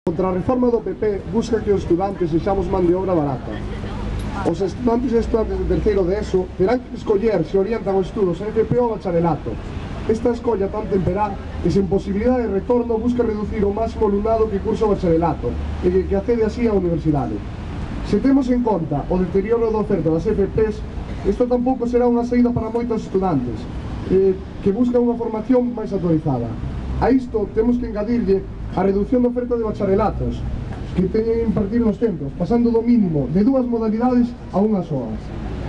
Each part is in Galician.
Contra a reforma do PP busca que os estudantes sexamos man de obra barata. Os estudantes e estudantes de terceiro de ESO terán que escoller se orientan os estudos a FP ou bacharelato. Esta escolla tan temperá que sen posibilidade de retorno busca reducir o máximo alumnado que cursa o bacharelato e que accede así á universidade. Se temos en conta o deterioro da oferta das FPs, isto tampouco será unha saída para moitos estudantes que buscan unha formación máis actualizada. A isto temos que engadirlle a reducción da oferta de bacharelatos que teñen que impartir nos centros, pasando do mínimo de 2 modalidades a unha soa.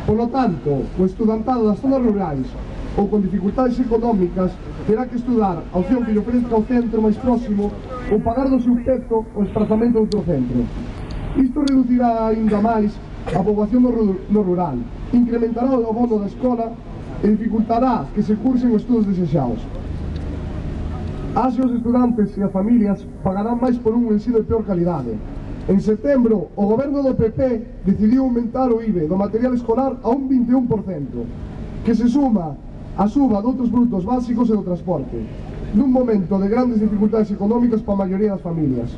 Por lo tanto, o estudantado das zonas rurais ou con dificultades económicas terá que estudar a opción que lle ofrezca o centro máis próximo ou pagar do seu teto o desplazamento a outro centro. Isto reducirá aínda máis a poboación no rural, incrementará o abono da escola e dificultará que se cursen os estudos desexados. As e os estudantes e as familias pagarán máis por un ensino de peor calidade. En setembro, o goberno do PP decidiu aumentar o IBE do material escolar a un 21%, que se suma a suba de outros produtos básicos e do transporte, nun momento de grandes dificultades económicas para a maioría das familias.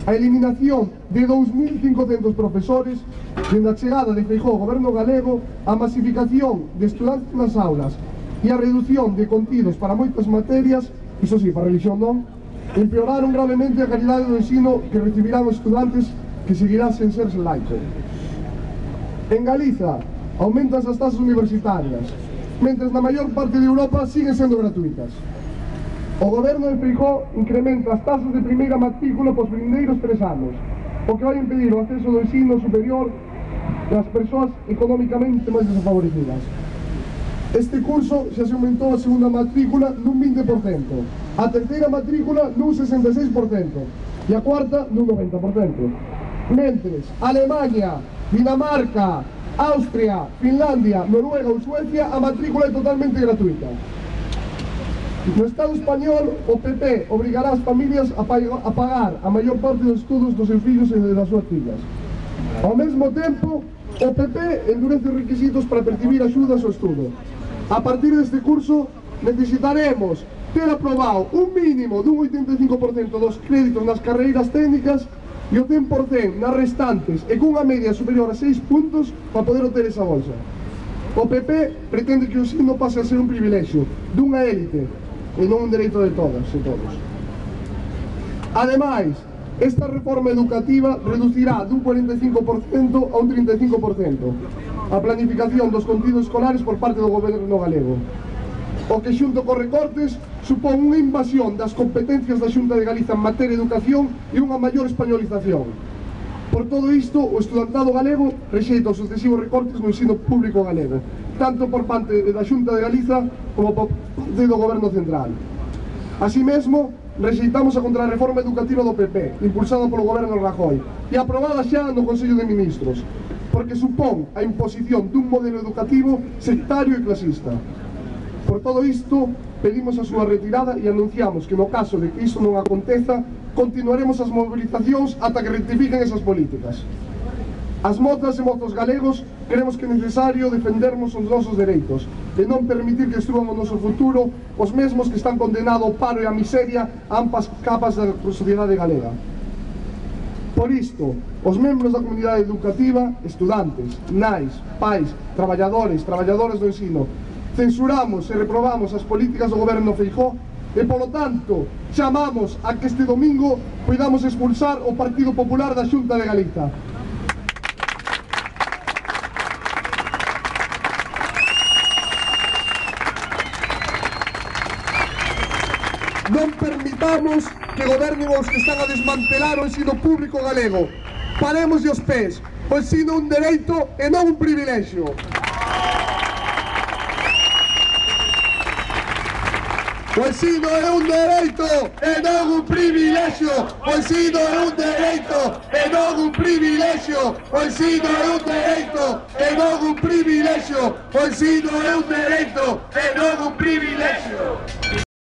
A eliminación de 2.500 profesores, dende a chegada de Feijóo ao goberno galego, a masificación de estudantes nas aulas e a reducción de contidos para moitas materias, iso sí, para a religión non, empeoraron gravemente a calidade do ensino que recibirán os estudantes que seguirán sen ser laico. En Galiza aumentan as tasas universitarias, mentres na maior parte de Europa siguen sendo gratuitas. O goberno de Feijóo incrementa as tasas de primeira matrícula pos vindeiros 3 anos, o que vai impedir o acceso do ensino superior das persoas económicamente máis desfavorecidas. Este curso xa se aumentou a segunda matrícula nun 20%, a terceira matrícula nun 66% e a cuarta nun 90%. Mentres, Alemanha, Dinamarca, Austria, Finlandia, Noruega ou Suecia, a matrícula é totalmente gratuita. No Estado español, o PP obrigará as familias a pagar a maior parte dos estudos dos seus fillos e das súas fillas. Ao mesmo tempo, o PP endurece os requisitos para percibir axudas ao estudo. A partir deste curso, necesitaremos ter aprobado un mínimo dun 85% dos créditos nas carreiras técnicas e o 100% nas restantes e cunha media superior a 6 puntos para poder obter esa bolsa. O PP pretende que o ensino pase a ser un privilexio dunha élite e non un dereito de todas e todos. Ademais, esta reforma educativa reducirá dun 45% a un 35% a planificación dos contidos escolares por parte do goberno galego, o que xunto cos recortes supón unha invasión das competencias da Xunta de Galiza en materia de educación e unha maior españolización. Por todo isto, o estudantado galego rexeita os sucesivos recortes no ensino público galego, tanto por parte da Xunta de Galiza como por parte do goberno central. Así mesmo, rexeitamos a contrarreforma educativa do PP, impulsada polo goberno Rajoy e aprobada xa no Consello de Ministros, porque supón a imposición dun modelo educativo sectario e clasista. Por todo isto, pedimos a súa retirada e anunciamos que no caso de que iso non aconteza, continuaremos as movilizacións ata que rectifiquen esas políticas. As mozas e mozos galegos creemos que é necesario defendermos os nosos dereitos e non permitir que destruan o noso futuro os mesmos que están condenados ao paro e á miseria a ambas capas da sociedade galega. Por isto, os membros da comunidade educativa, estudantes, nais, pais, traballadores, traballadoras do ensino, censuramos e reprobamos as políticas do goberno Feijóo e, polo tanto, chamamos a que este domingo podamos expulsar o Partido Popular da Xunta de Galiza. Non permitamos que gobernen os que están a desmantelar o ensino público galego. Paremos os pés. O ensino é un dereito e non un privilexio. O ensino é un dereito e non un privilexio. O ensino é un dereito e non un privilexio. O ensino é un dereito e non un privilexio. O ensino é un dereito e non un privilexio.